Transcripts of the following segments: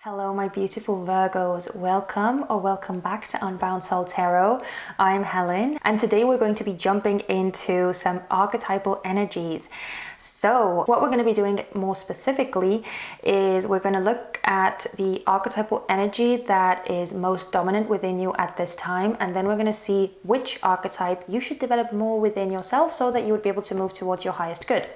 Hello, my beautiful Virgos. Welcome or welcome back to Unbound Soul Tarot. I'm Helen, and today we're going to be jumping into some archetypal energies. So what we're going to be doing more specifically is we're going to look at the archetypal energy that is most dominant within you at this time, and then we're going to see which archetype you should develop more within yourself so that you would be able to move towards your highest good.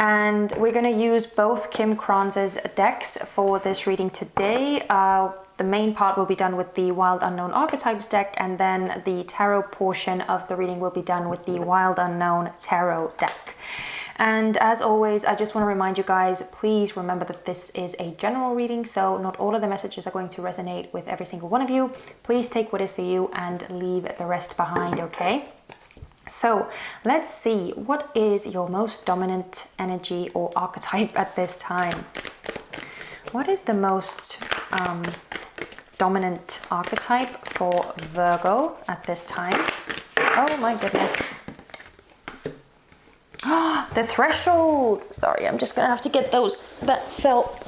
And we're going to use both Kim Kranz's decks for this reading today. The main part will be done with the Wild Unknown Archetypes deck, and then the tarot portion of the reading will be done with the Wild Unknown Tarot deck. And as always, I just want to remind you guys, please remember that this is a general reading, so not all of the messages are going to resonate with every single one of you. Please take what is for you and leave the rest behind, okay? So let's see, what is your most dominant energy or archetype at this time? What is the most dominant archetype for Virgo at this time? Oh my goodness. Oh, the threshold. Sorry, I'm just gonna have to get those that fell.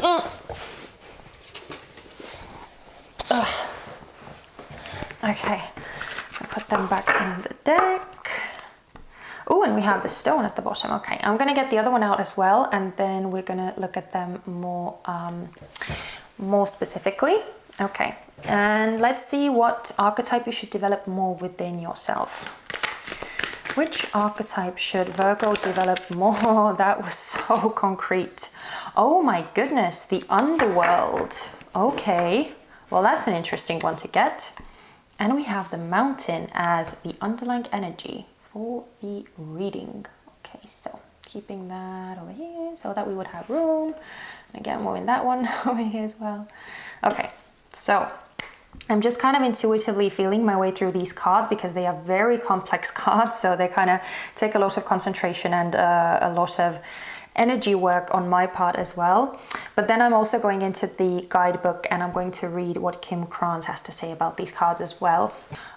Okay, I'll put them back in the deck. Oh, and we have the stone at the bottom. Okay, I'm gonna get the other one out as well, and then we're gonna look at them more specifically. Okay, and let's see what archetype you should develop more within yourself. Which archetype should Virgo develop more? That was so concrete. Oh my goodness, the underworld. Okay, well that's an interesting one to get. And we have the mountain as the underlying energy for the reading. Okay, so keeping that over here so that we would have room. And again, moving that one over here as well. Okay, so I'm just kind of intuitively feeling my way through these cards because they are very complex cards. So they kind of take a lot of concentration and a lot of energy work on my part as well. But then I'm also going into the guidebook and I'm going to read what Kim Kranz has to say about these cards as well.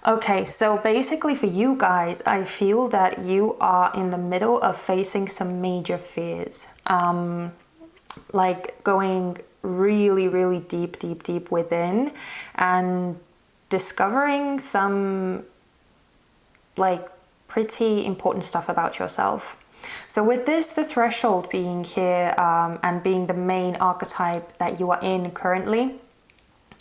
Okay, so basically for you guys, I feel that you are in the middle of facing some major fears. Like going really deep within and discovering some like pretty important stuff about yourself. So with this, the threshold being here and being the main archetype that you are in currently,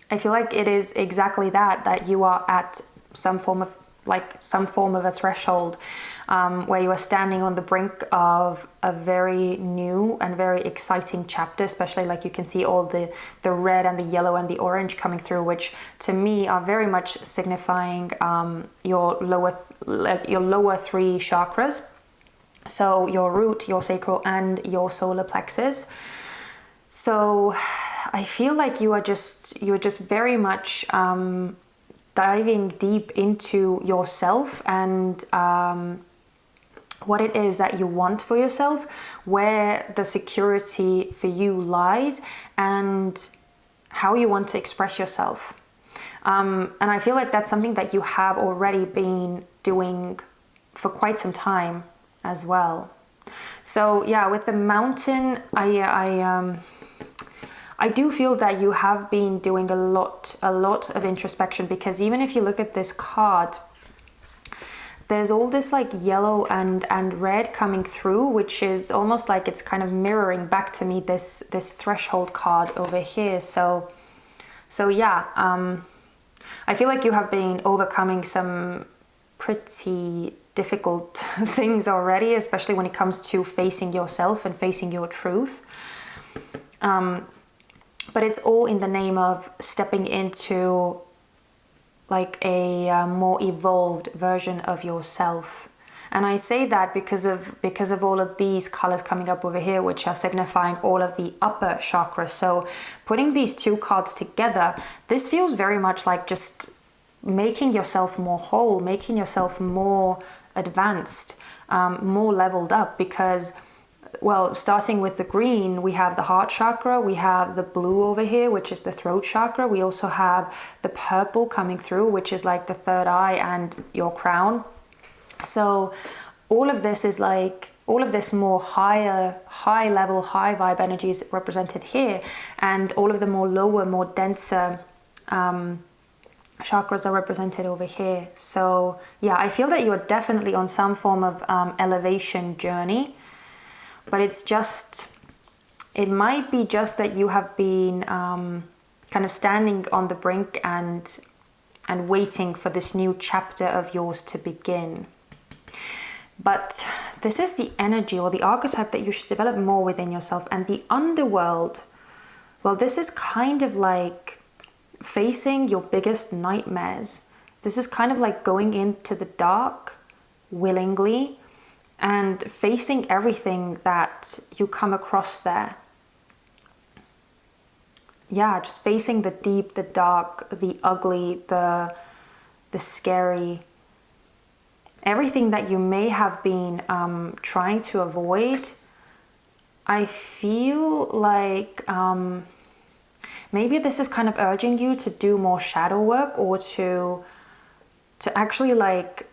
I feel like it is exactly that you are at some form of a threshold where you are standing on the brink of a very new and very exciting chapter, especially like you can see all the red and the yellow and the orange coming through, which to me are very much signifying your lower three chakras. So your root, your sacral, and your solar plexus. So I feel like you're just very much diving deep into yourself and what it is that you want for yourself, where the security for you lies, and how you want to express yourself. And I feel like that's something that you have already been doing for quite some time as well. So yeah, with the mountain, I do feel that you have been doing a lot of introspection, because even if you look at this card, there's all this like yellow and red coming through, which is almost like it's kind of mirroring back to me this threshold card over here. So yeah, I feel like you have been overcoming some pretty difficult things already, especially when it comes to facing yourself and facing your truth. But it's all in the name of stepping into like a more evolved version of yourself. And I say that because of all of these colors coming up over here, which are signifying all of the upper chakras. So putting these two cards together, this feels very much like just making yourself more whole, making yourself more advanced, more leveled up, because, well, starting with the green, we have the heart chakra, we have the blue over here, which is the throat chakra, we also have the purple coming through, which is like the third eye and your crown. So all of this is like all of this more high level, high vibe energy is represented here, and all of the more lower, more denser chakras are represented over here. So yeah, I feel that you're definitely on some form of elevation journey, but it might be just that you have been kind of standing on the brink and waiting for this new chapter of yours to begin. But this is the energy or the archetype that you should develop more within yourself. And the underworld, well, this is kind of like facing your biggest nightmares. This is kind of like going into the dark willingly and facing everything that you come across there. Yeah, just facing the deep, the dark, the ugly, the scary, everything that you may have been trying to avoid. I feel like maybe this is kind of urging you to do more shadow work, or to actually like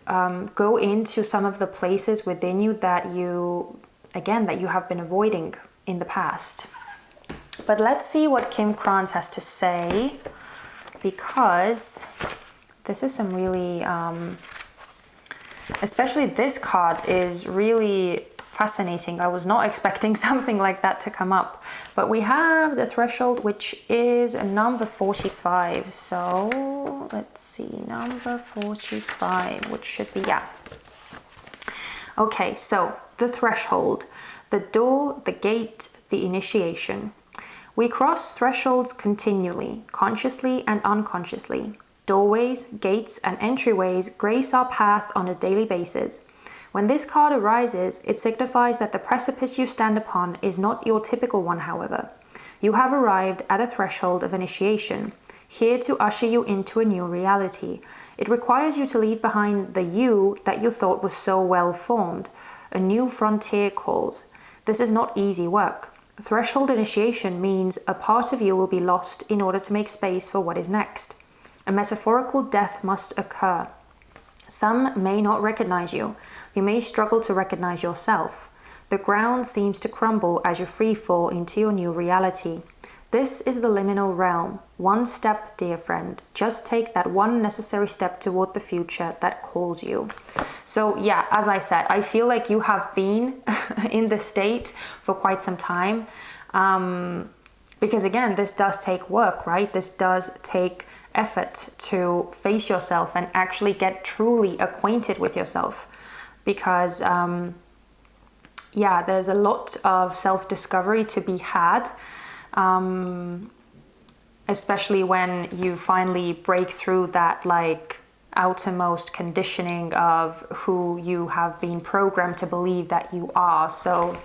go into some of the places within you that you have been avoiding in the past. But let's see what Kim Krans has to say, because this is some really, especially this card is really fascinating. I was not expecting something like that to come up. But we have the threshold, which is number 45. So let's see, number 45, which should be, yeah. Okay, so the threshold, the door, the gate, the initiation. We cross thresholds continually, consciously and unconsciously. Doorways, gates, and entryways grace our path on a daily basis. When this card arises, it signifies that the precipice you stand upon is not your typical one, however. You have arrived at a threshold of initiation, here to usher you into a new reality. It requires you to leave behind the you that you thought was so well formed. A new frontier calls. This is not easy work. Threshold initiation means a part of you will be lost in order to make space for what is next. A metaphorical death must occur. Some may not recognize you. You may struggle to recognize yourself. The ground seems to crumble as you free fall into your new reality. This is the liminal realm. One step, dear friend. Just take that one necessary step toward the future that calls you. So yeah, as I said, I feel like you have been in this state for quite some time. Because again, this does take work, right? This does take effort to face yourself and actually get truly acquainted with yourself. Because yeah, there's a lot of self-discovery to be had. Especially when you finally break through that like outermost conditioning of who you have been programmed to believe that you are. So,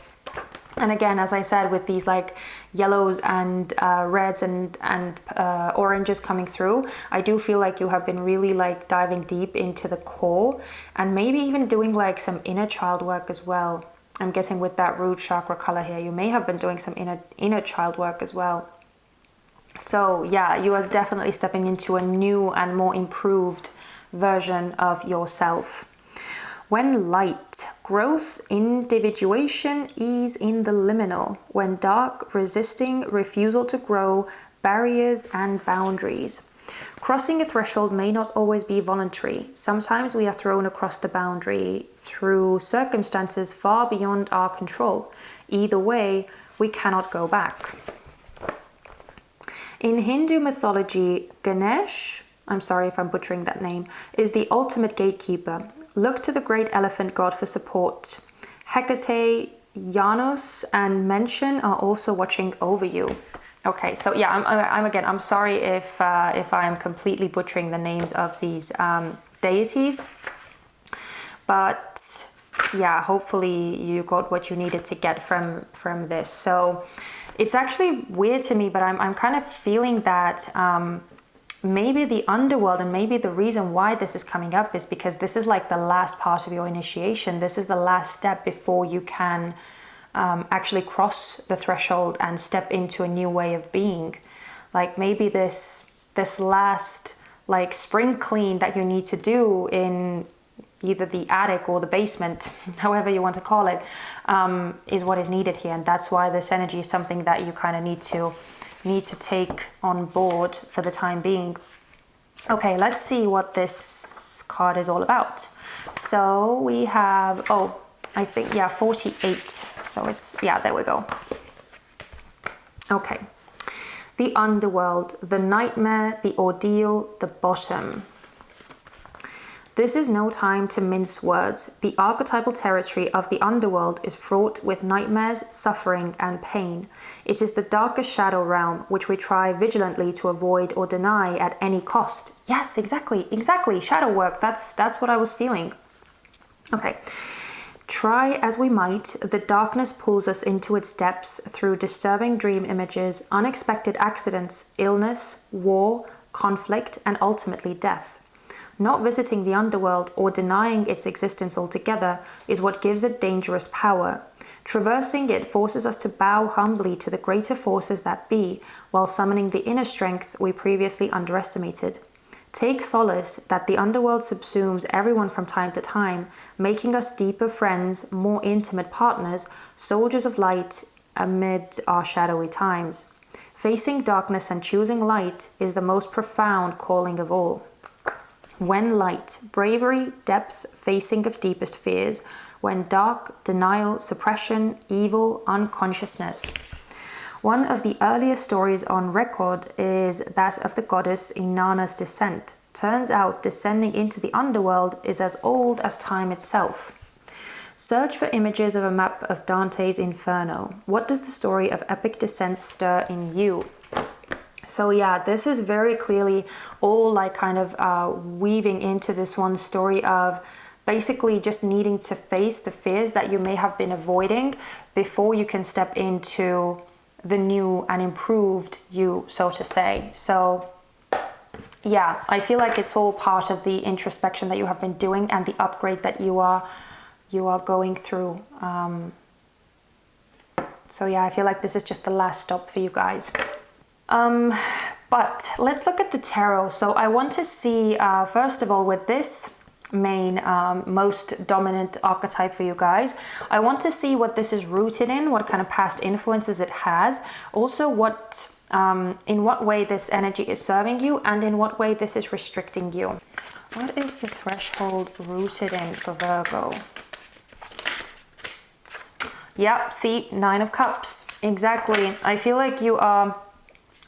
and again, as I said, with these like yellows and reds and oranges coming through, I do feel like you have been really like diving deep into the core, and maybe even doing like some inner child work as well. I'm getting with that root chakra color here. You may have been doing some inner child work as well. So yeah, you are definitely stepping into a new and more improved version of yourself. When light, growth, individuation, ease in the liminal. When dark, resisting, refusal to grow, barriers and boundaries. Crossing a threshold may not always be voluntary. Sometimes we are thrown across the boundary through circumstances far beyond our control. Either way, we cannot go back. In Hindu mythology, Ganesh, I'm sorry if I'm butchering that name, is the ultimate gatekeeper. Look to the great elephant god for support. Hecate, Janus, and Mention are also watching over you. Okay, so yeah, I'm sorry if I am completely butchering the names of these deities, but yeah, hopefully you got what you needed to get from this. So it's actually weird to me, but I'm kind of feeling that maybe the underworld, and maybe the reason why this is coming up is because this is like the last part of your initiation. This is the last step before you can actually cross the threshold and step into a new way of being. Like maybe this last like spring clean that you need to do in either the attic or the basement, however you want to call it, is what is needed here. And that's why this energy is something that you kind of need to take on board for the time being. Okay, let's see what this card is all about. So we have, I think, 48. So it's, there we go. Okay. The underworld, the nightmare, the ordeal, the bottom. This is no time to mince words. The archetypal territory of the underworld is fraught with nightmares, suffering, and pain. It is the darkest shadow realm, which we try vigilantly to avoid or deny at any cost. Yes, exactly. Shadow work, that's what I was feeling. Okay. Try as we might, the darkness pulls us into its depths through disturbing dream images, unexpected accidents, illness, war, conflict, and ultimately death. Not visiting the underworld or denying its existence altogether is what gives it dangerous power. Traversing it forces us to bow humbly to the greater forces that be, while summoning the inner strength we previously underestimated. Take solace that the underworld subsumes everyone from time to time, making us deeper friends, more intimate partners, soldiers of light amid our shadowy times. Facing darkness and choosing light is the most profound calling of all. When light, bravery, depth, facing of deepest fears. When dark, denial, suppression, evil, unconsciousness. One of the earliest stories on record is that of the goddess Inanna's descent. Turns out descending into the underworld is as old as time itself. Search for images of a map of Dante's Inferno. What does the story of epic descent stir in you? So this is very clearly all like kind of weaving into this one story of basically just needing to face the fears that you may have been avoiding before you can step into the new and improved you, so to say. So I feel like it's all part of the introspection that you have been doing and the upgrade that you are going through. I feel like this is just the last stop for you guys. But let's look at the tarot. So I want to see, first of all, with this main, most dominant archetype for you guys, I want to see what this is rooted in, what kind of past influences it has. Also, in what way this energy is serving you and in what way this is restricting you. What is the threshold rooted in for Virgo? Yep, see, 9 of Cups. Exactly. I feel like you are...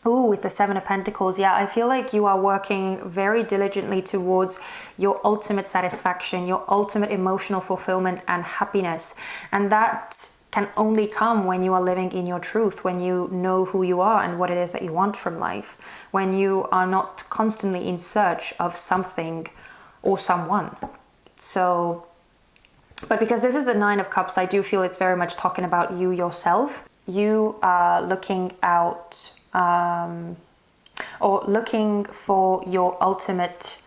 with the 7 of Pentacles, I feel like you are working very diligently towards your ultimate satisfaction, your ultimate emotional fulfillment and happiness. And that can only come when you are living in your truth, when you know who you are and what it is that you want from life, when you are not constantly in search of something or someone. So, but because this is the 9 of Cups, I do feel it's very much talking about you yourself. You are looking out... or looking for your ultimate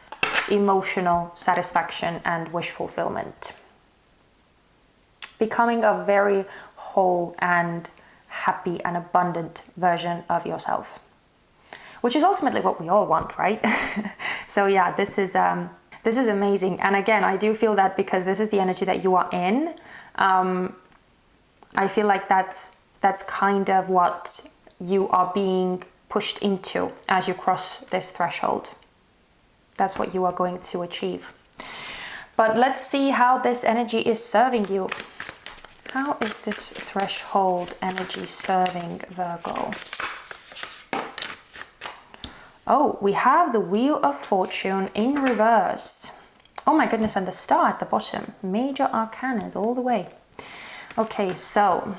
emotional satisfaction and wish fulfillment. Becoming a very whole and happy and abundant version of yourself. Which is ultimately what we all want, right? So this is amazing. And again, I do feel that because this is the energy that you are in, I feel like that's kind of what you are being pushed into as you cross this threshold. That's what you are going to achieve. But let's see how this energy is serving you. How is this threshold energy serving Virgo? Oh, we have the Wheel of Fortune in reverse. Oh my goodness, and the star at the bottom. Major arcanas all the way. Okay, so...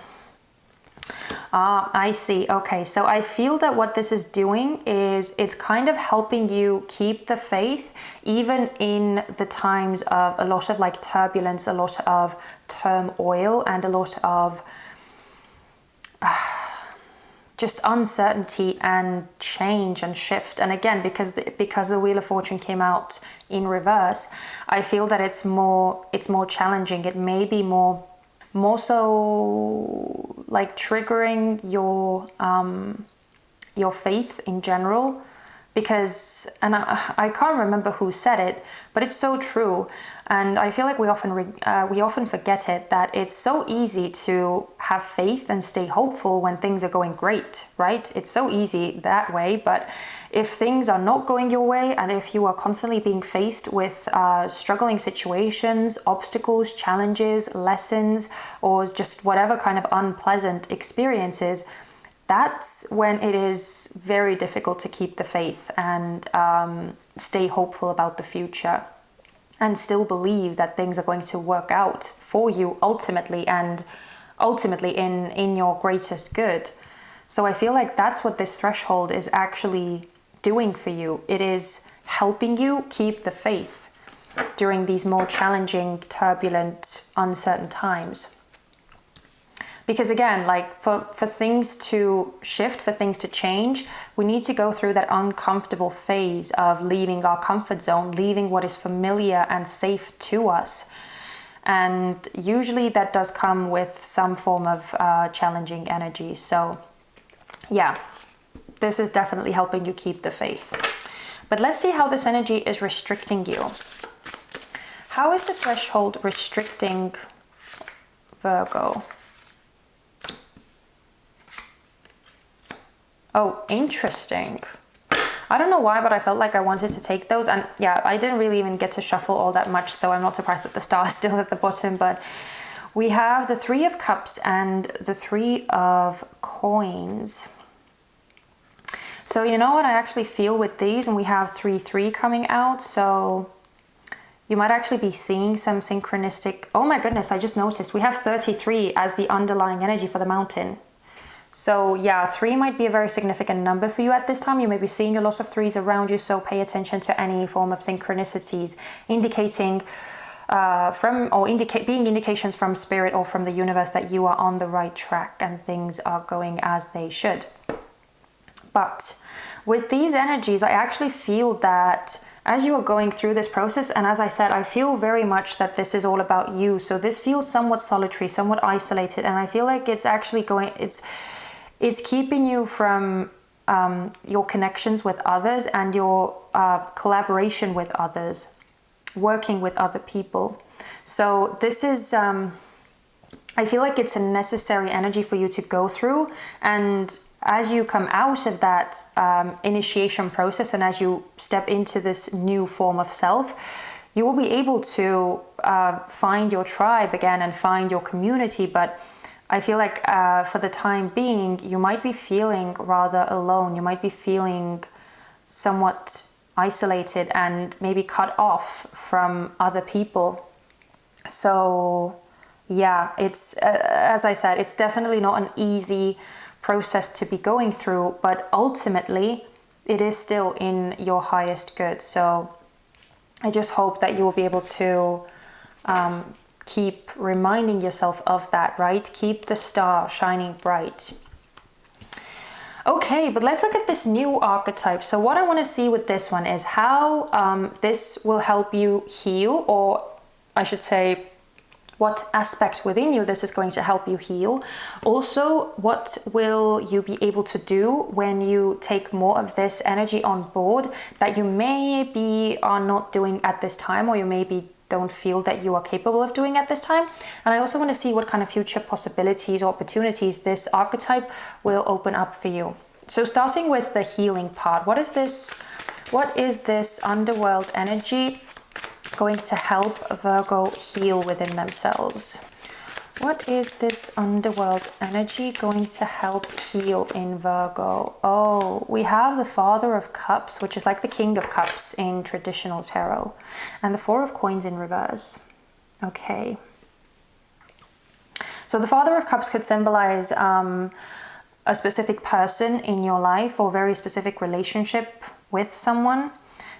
I see. Okay, so I feel that what this is doing is it's kind of helping you keep the faith even in the times of a lot of like turbulence, a lot of turmoil, and a lot of just uncertainty and change and shift. And again, because the Wheel of Fortune came out in reverse, I feel that it's more challenging. It may be more so like triggering your faith in general, Because, and I can't remember who said it, but it's so true. And I feel like we often forget it, that it's so easy to have faith and stay hopeful when things are going great, right? It's so easy that way. But if things are not going your way, and if you are constantly being faced with struggling situations, obstacles, challenges, lessons, or just whatever kind of unpleasant experiences, that's when it is very difficult to keep the faith and stay hopeful about the future and still believe that things are going to work out for you ultimately, and ultimately in your greatest good. So I feel like that's what this threshold is actually doing for you. It is helping you keep the faith during these more challenging, turbulent, uncertain times. Because again, like for things to shift, for things to change, we need to go through that uncomfortable phase of leaving our comfort zone, leaving what is familiar and safe to us. And usually that does come with some form of challenging energy. So yeah, this is definitely helping you keep the faith. But let's see how this energy is restricting you. How is the threshold restricting Virgo? Oh, interesting. I don't know why, but I felt like I wanted to take those. And yeah, I didn't really even get to shuffle all that much, so I'm not surprised that the star is still at the bottom. But we have the Three of Cups and the Three of Coins. So you know what I actually feel with these? And we have 3-3 coming out. So you might actually be seeing some synchronistic... Oh my goodness, I just noticed. We have 33 as the underlying energy for the mountain. So yeah, 3 might be a very significant number for you at this time. You may be seeing a lot of 3s around you, so pay attention to any form of synchronicities indicating being indications from spirit or from the universe that you are on the right track and things are going as they should. But with these energies, I actually feel that as you are going through this process, and as I said, I feel very much that this is all about you. So this feels somewhat solitary, somewhat isolated, and I feel like it's actually it's keeping you from your connections with others and your collaboration with others, working with other people. So this is, I feel like it's a necessary energy for you to go through. And as you come out of that initiation process and as you step into this new form of self, you will be able to find your tribe again and find your community. But I feel like for the time being, you might be feeling rather alone. You might be feeling somewhat isolated and maybe cut off from other people. So yeah, it's as I said, it's definitely not an easy process to be going through, but ultimately it is still in your highest good. So I just hope that you will be able to keep reminding yourself of that, right? Keep the star shining bright. Okay, but let's look at this new archetype. So what I want to see with this one is how this will help you heal, or I should say what aspect within you this is going to help you heal. Also, what will you be able to do when you take more of this energy on board that you maybe are not doing at this time, or you maybe don't feel that you are capable of doing at this time. And I also want to see what kind of future possibilities or opportunities this archetype will open up for you. So starting with the healing part, what is this underworld energy going to help Virgo heal within themselves? What is this underworld energy going to help heal in Virgo? Oh, we have the Father of Cups, which is like the King of Cups in traditional tarot, and the Four of Coins in reverse. Okay. So the Father of Cups could symbolize a specific person in your life or very specific relationship with someone.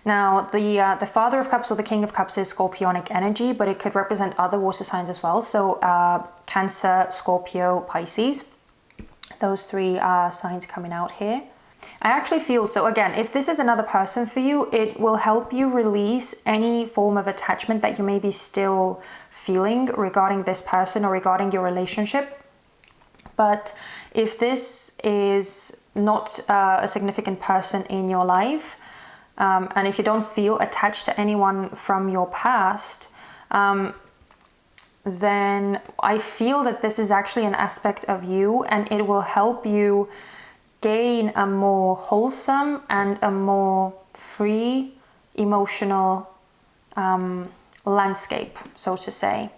Now, the Father of Cups or the King of Cups is Scorpionic energy, but it could represent other water signs as well. So Cancer, Scorpio, Pisces, those three signs coming out here. I actually feel, so again, if this is another person for you, it will help you release any form of attachment that you may be still feeling regarding this person or regarding your relationship. But if this is not a significant person in your life, and if you don't feel attached to anyone from your past, then I feel that this is actually an aspect of you, and it will help you gain a more wholesome and a more free emotional landscape, so to say.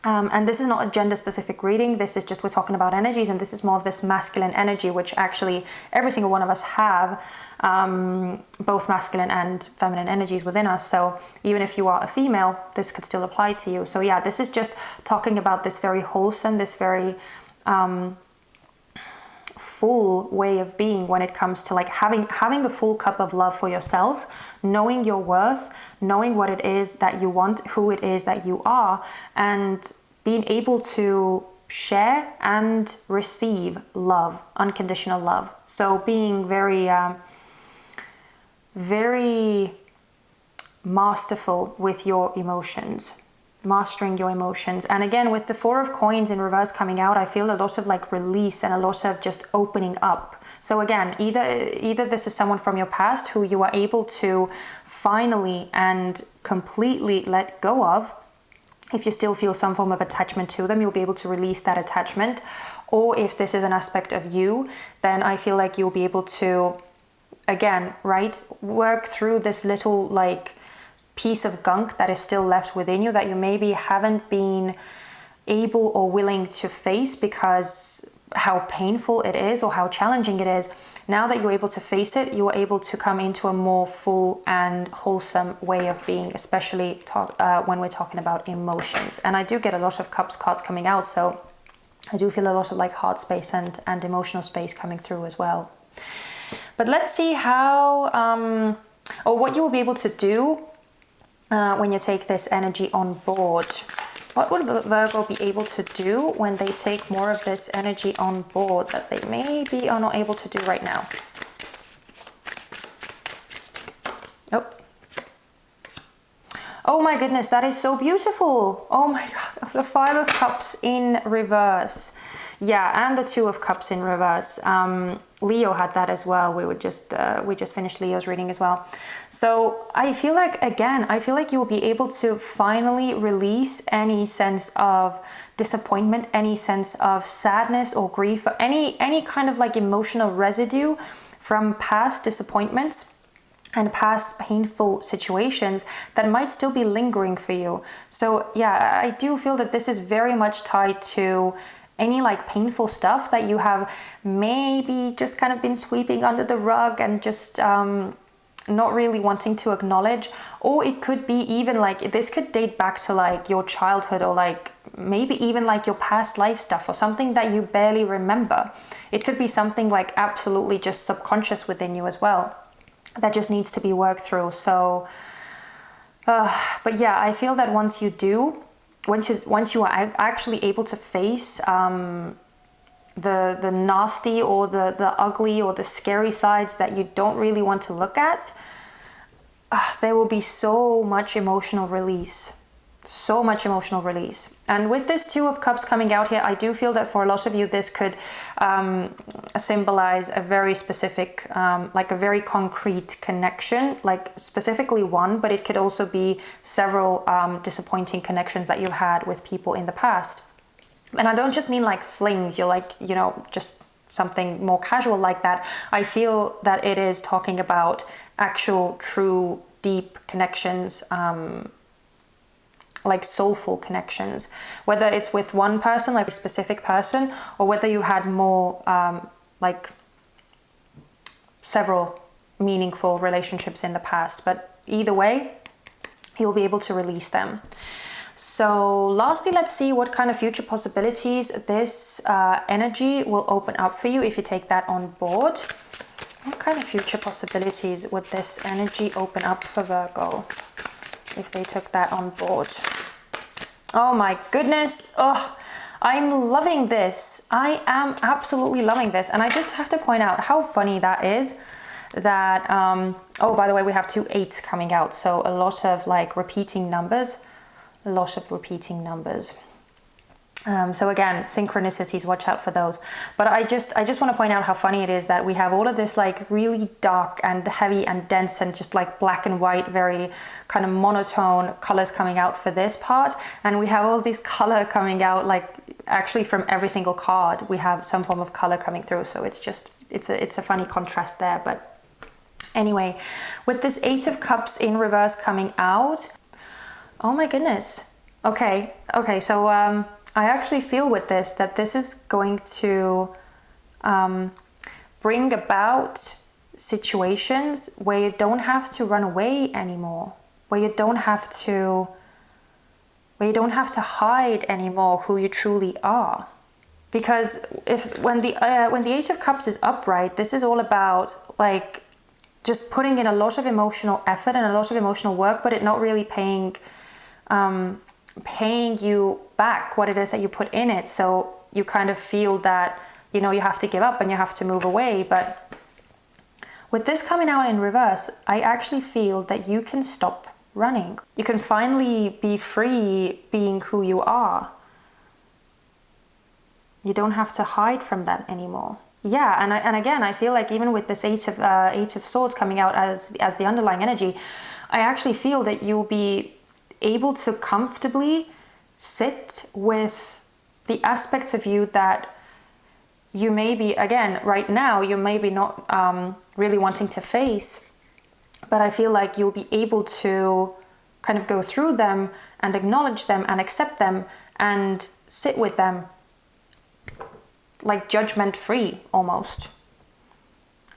And this is not a gender specific reading. This is just, we're talking about energies, and this is more of this masculine energy, which actually every single one of us have, both masculine and feminine energies within us. So even if you are a female, this could still apply to you. So yeah, this is just talking about this very wholesome, this very full way of being when it comes to like having a full cup of love for yourself, knowing your worth, knowing what it is that you want, who it is that you are, and being able to share and receive love, unconditional love. So being very very masterful with your emotions, mastering your emotions. And again, with the Four of Coins in reverse coming out, I feel a lot of like release and a lot of just opening up. So again, either this is someone from your past who you are able to finally and completely let go of. If you still feel some form of attachment to them, you'll be able to release that attachment. Or if this is an aspect of you, then I feel like you'll be able to, again, right, work through this little like piece of gunk that is still left within you that you maybe haven't been able or willing to face because how painful it is or how challenging it is. Now that you're able to face it, you're able to come into a more full and wholesome way of being, especially when we're talking about emotions. And I do get a lot of Cups cards coming out, so I do feel a lot of like heart space and emotional space coming through as well. But let's see how or what you will be able to do when you take this energy on board. What would Virgo be able to do when they take more of this energy on board that they maybe are not able to do right now? Oh my goodness, that is so beautiful. Oh my God, the Five of Cups in reverse. Yeah, and the Two of Cups in reverse. Leo had that as well. We just finished Leo's reading as well. So I feel like, again, you will be able to finally release any sense of disappointment, any sense of sadness or grief, or any kind of like emotional residue from past disappointments and past painful situations that might still be lingering for you. So yeah, I do feel that this is very much tied to any like painful stuff that you have maybe just kind of been sweeping under the rug and just not really wanting to acknowledge. Or it could be even like, this could date back to like your childhood, or like maybe even like your past life stuff, or something that you barely remember. It could be something like absolutely just subconscious within you as well, that just needs to be worked through. So but yeah, I feel that once you are actually able to face the nasty or the ugly or the scary sides that you don't really want to look at, there will be so much emotional release. So much emotional release. And with this Two of Cups coming out here, I do feel that for a lot of you, this could symbolize a very specific, like a very concrete connection, like specifically one, but it could also be several disappointing connections that you've had with people in the past. And I don't just mean like flings, you're like, you know, just something more casual like that. I feel that it is talking about actual, true, deep connections, like soulful connections, whether it's with one person, like a specific person, or whether you had more like several meaningful relationships in the past. But either way, you'll be able to release them. So lastly, let's see what kind of future possibilities this energy will open up for you if you take that on board. What kind of future possibilities would this energy open up for Virgo if they took that on board? Oh my goodness. Oh, I'm loving this. I am absolutely loving this. And I just have to point out how funny that is. That, oh, by the way, we have 2 8s coming out. So a lot of like repeating numbers. A lot of repeating numbers. So again, synchronicities, watch out for those. But I just want to point out how funny it is that we have all of this like really dark and heavy and dense and just like black and white, very kind of monotone colors coming out for this part. And we have all this color coming out, like actually from every single card, we have some form of color coming through. So it's just, it's a funny contrast there. But anyway, with this Eight of Cups in reverse coming out, oh my goodness. Okay, so I actually feel with this that this is going to bring about situations where you don't have to run away anymore, where you don't have to hide anymore who you truly are. Because when the Eight of Cups is upright, this is all about like just putting in a lot of emotional effort and a lot of emotional work, but it not really paying you back what it is that you put in it. So you kind of feel that, you know, you have to give up and you have to move away. But with this coming out in reverse, I actually feel that you can stop running. You can finally be free being who you are. You don't have to hide from that anymore. Yeah, and again, I feel like even with this Eight of Swords coming out as the underlying energy, I actually feel that you'll be able to comfortably sit with the aspects of you that you may be, again, right now, you may be not really wanting to face, but I feel like you'll be able to kind of go through them and acknowledge them and accept them and sit with them like judgment free almost.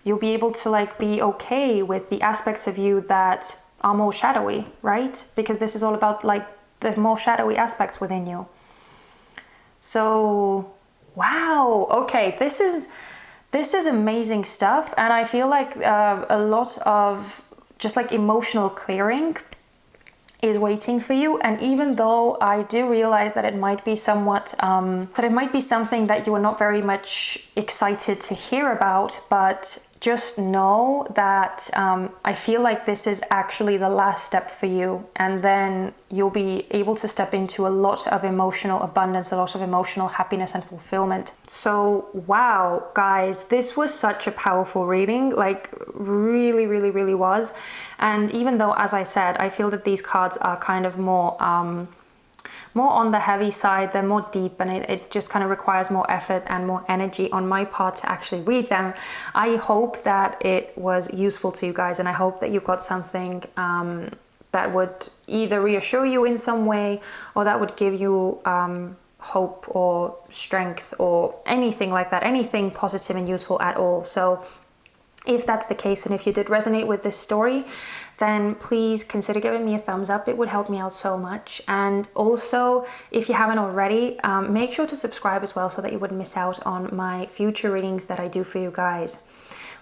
You'll be able to like be okay with the aspects of you that are more shadowy, right? Because this is all about like the more shadowy aspects within you. So, wow, okay, this is amazing stuff. And I feel like a lot of just like emotional clearing is waiting for you. And even though I do realize that it might be somewhat, that it might be something that you are not very much excited to hear about, but just know that I feel like this is actually the last step for you. And then you'll be able to step into a lot of emotional abundance, a lot of emotional happiness and fulfillment. So, wow, guys, this was such a powerful reading, like really, really, really was. And even though, as I said, I feel that these cards are kind of more on the heavy side, they're more deep, and it just kind of requires more effort and more energy on my part to actually read them. I hope that it was useful to you guys, and I hope that you got something that would either reassure you in some way, or that would give you hope or strength or anything like that, anything positive and useful at all. So if that's the case, and if you did resonate with this story, then please consider giving me a thumbs up. It would help me out so much. And also, if you haven't already, make sure to subscribe as well so that you wouldn't miss out on my future readings that I do for you guys.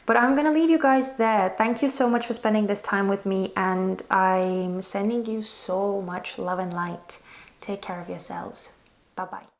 But I'm going to leave you guys there. Thank you so much for spending this time with me, and I'm sending you so much love and light. Take care of yourselves. Bye-bye.